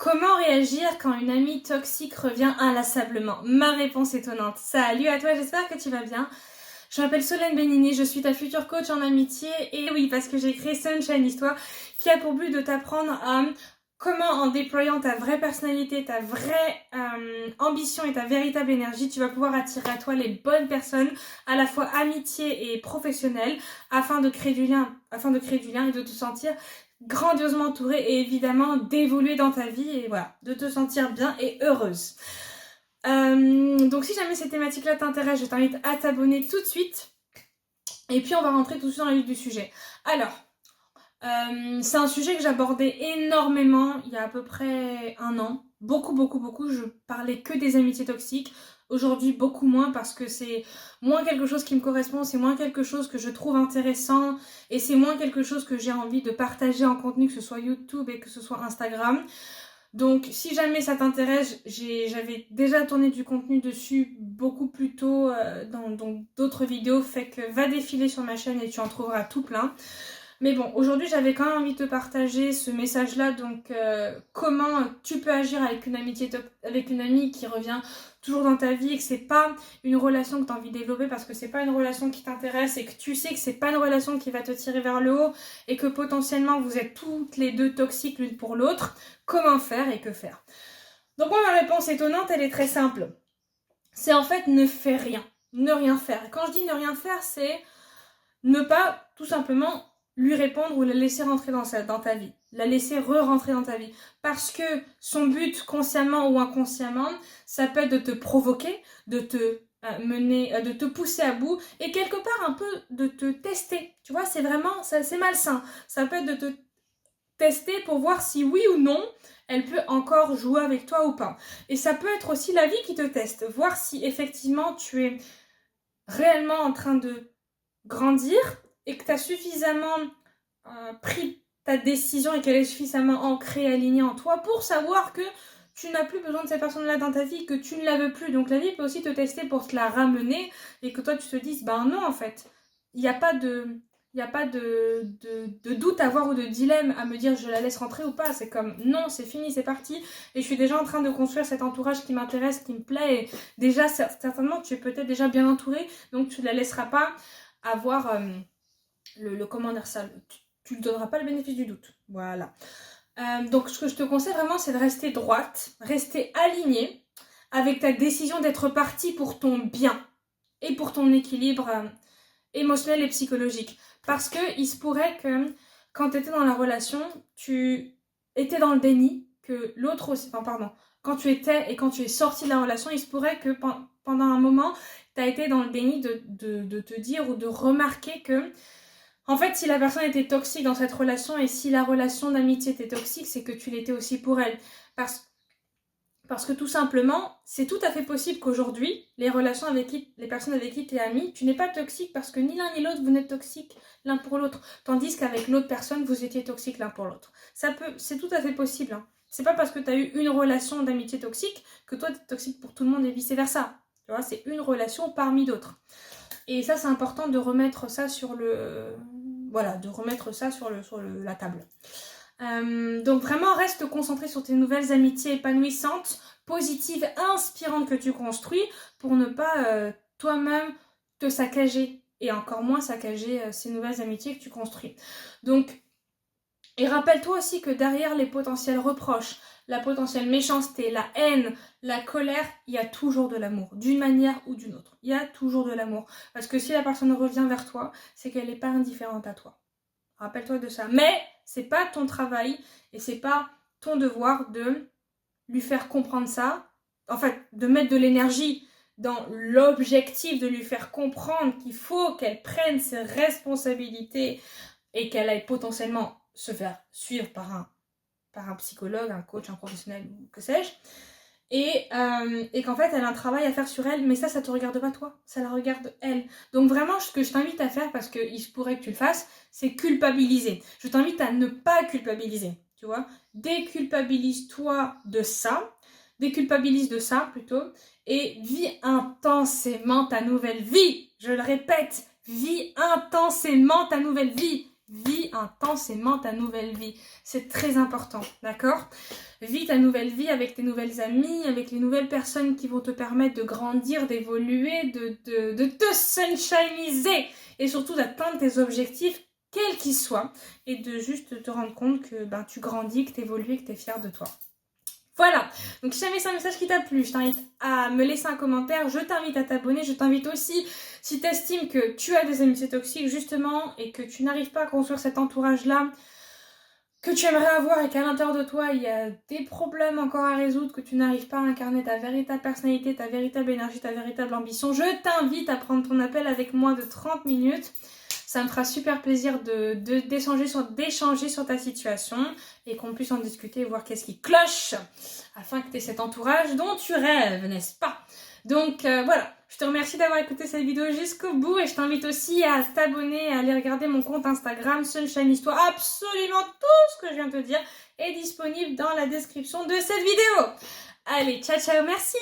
Comment réagir quand une amie toxique revient inlassablement? Ma réponse étonnante. Salut à toi, j'espère que tu vas bien. Je m'appelle Solène Benini, je suis ta future coach en amitié et oui, parce que j'ai créé Sunshine Histoire qui a pour but de t'apprendre à comment en déployant ta vraie personnalité, ta vraie ambition et ta véritable énergie, tu vas pouvoir attirer à toi les bonnes personnes, à la fois amitié et professionnelles, afin de créer du lien et de te sentir grandiosement entourée et évidemment d'évoluer dans ta vie et voilà, de te sentir bien et heureuse. Donc si jamais ces thématiques-là t'intéressent, je t'invite à t'abonner tout de suite. Et puis on va rentrer tout de suite dans le vif du sujet. Alors, c'est un sujet que j'abordais énormément il y a à peu près un an. Beaucoup. Je parlais que des amitiés toxiques. Aujourd'hui, beaucoup moins parce que c'est moins quelque chose qui me correspond, c'est moins quelque chose que je trouve intéressant et c'est moins quelque chose que j'ai envie de partager en contenu, que ce soit YouTube et que ce soit Instagram. Donc si jamais ça t'intéresse, j'avais déjà tourné du contenu dessus beaucoup plus tôt dans d'autres vidéos, fait que va défiler sur ma chaîne et tu en trouveras tout plein. Mais bon, aujourd'hui j'avais quand même envie de te partager ce message-là, donc comment tu peux agir avec une amie qui revient toujours dans ta vie et que c'est pas une relation que tu as envie de développer parce que c'est pas une relation qui t'intéresse et que tu sais que c'est pas une relation qui va te tirer vers le haut et que potentiellement vous êtes toutes les deux toxiques l'une pour l'autre. Comment faire et que faire? Donc moi ma réponse étonnante, elle est très simple. C'est en fait ne fais rien, ne rien faire. Et quand je dis ne rien faire, c'est ne pas tout simplement lui répondre ou la laisser rentrer dans ta vie, la laisser re-rentrer dans ta vie. Parce que son but, consciemment ou inconsciemment, ça peut être de te provoquer, de te mener, de te pousser à bout et quelque part un peu de te tester. Tu vois, c'est vraiment, c'est malsain. Ça peut être de te tester pour voir si oui ou non, elle peut encore jouer avec toi ou pas. Et ça peut être aussi la vie qui te teste, voir si effectivement tu es réellement en train de grandir et que tu as suffisamment pris ta décision et qu'elle est suffisamment ancrée, alignée en toi pour savoir que tu n'as plus besoin de cette personne-là dans ta vie, que tu ne la veux plus. Donc la vie peut aussi te tester pour te la ramener et que toi tu te dises, ben non en fait, il n'y a pas de doute à avoir ou de dilemme à me dire je la laisse rentrer ou pas. C'est comme non, c'est fini, c'est parti. Et je suis déjà en train de construire cet entourage qui m'intéresse, qui me plaît. Et déjà, certainement, tu es peut-être déjà bien entouré, donc tu ne la laisseras pas avoir comment dire ça, tu ne donneras pas le bénéfice du doute. Voilà. Donc ce que je te conseille vraiment, c'est de rester droite, rester alignée avec ta décision d'être partie pour ton bien et pour ton équilibre émotionnel et psychologique. Parce que il se pourrait que quand tu étais dans la relation, tu étais dans le déni, que l'autre aussi, enfin pardon, quand tu étais et quand tu es sorti de la relation, il se pourrait que pendant un moment, tu as été dans le déni de te dire ou de remarquer que en fait, si la personne était toxique dans cette relation et si la relation d'amitié était toxique, c'est que tu l'étais aussi pour elle. Parce que tout simplement, c'est tout à fait possible qu'aujourd'hui, les personnes avec qui tu es ami, tu n'es pas toxique parce que ni l'un ni l'autre vous n'êtes toxiques l'un pour l'autre. Tandis qu'avec l'autre personne, vous étiez toxiques l'un pour l'autre. C'est tout à fait possible. Hein. C'est pas parce que tu as eu une relation d'amitié toxique que toi tu es toxique pour tout le monde et vice versa. Tu vois, c'est une relation parmi d'autres. Et ça, c'est important de remettre ça sur la table. Donc vraiment, reste concentré sur tes nouvelles amitiés épanouissantes, positives, inspirantes que tu construis pour ne pas toi-même te saccager et encore moins saccager ces nouvelles amitiés que tu construis. Donc, et rappelle-toi aussi que derrière les potentiels reproches, la potentielle méchanceté, la haine, la colère, il y a toujours de l'amour, d'une manière ou d'une autre. Il y a toujours de l'amour. Parce que si la personne revient vers toi, c'est qu'elle n'est pas indifférente à toi. Rappelle-toi de ça. Mais c'est pas ton travail et c'est pas ton devoir de lui faire comprendre ça. En fait, de mettre de l'énergie dans l'objectif de lui faire comprendre qu'il faut qu'elle prenne ses responsabilités et qu'elle aille potentiellement se faire suivre par un psychologue, un coach, un professionnel, que sais-je. Et qu'en fait, elle a un travail à faire sur elle, mais ça te regarde pas toi, ça la regarde elle. Donc vraiment, ce que je t'invite à faire, parce qu'il se pourrait que tu le fasses, c'est culpabiliser. Je t'invite à ne pas culpabiliser, tu vois. Déculpabilise-toi de ça, déculpabilise de ça plutôt, et vis intensément ta nouvelle vie. Je le répète, vis intensément ta nouvelle vie. vis intensément ta nouvelle vie. C'est très important, d'accord? Vis ta nouvelle vie avec tes nouvelles amies, avec les nouvelles personnes qui vont te permettre de grandir, d'évoluer, de te sunshiniser et surtout d'atteindre tes objectifs, quels qu'ils soient, et de juste te rendre compte que tu grandis, que tu évolues et que tu es fier de toi. Voilà, donc si jamais c'est un message qui t'a plu, je t'invite à me laisser un commentaire, je t'invite à t'abonner, je t'invite aussi, si tu estimes que tu as des amitiés toxiques justement et que tu n'arrives pas à construire cet entourage-là que tu aimerais avoir et qu'à l'intérieur de toi il y a des problèmes encore à résoudre, que tu n'arrives pas à incarner ta véritable personnalité, ta véritable énergie, ta véritable ambition, je t'invite à prendre ton appel avec moi de 30 minutes. Ça me fera super plaisir d'échanger sur ta situation et qu'on puisse en discuter et voir qu'est-ce qui cloche afin que tu aies cet entourage dont tu rêves, n'est-ce pas? Donc voilà, je te remercie d'avoir écouté cette vidéo jusqu'au bout et je t'invite aussi à t'abonner, à aller regarder mon compte Instagram Sunshine Histoire. Absolument tout ce que je viens de te dire est disponible dans la description de cette vidéo. Allez, ciao ciao, merci!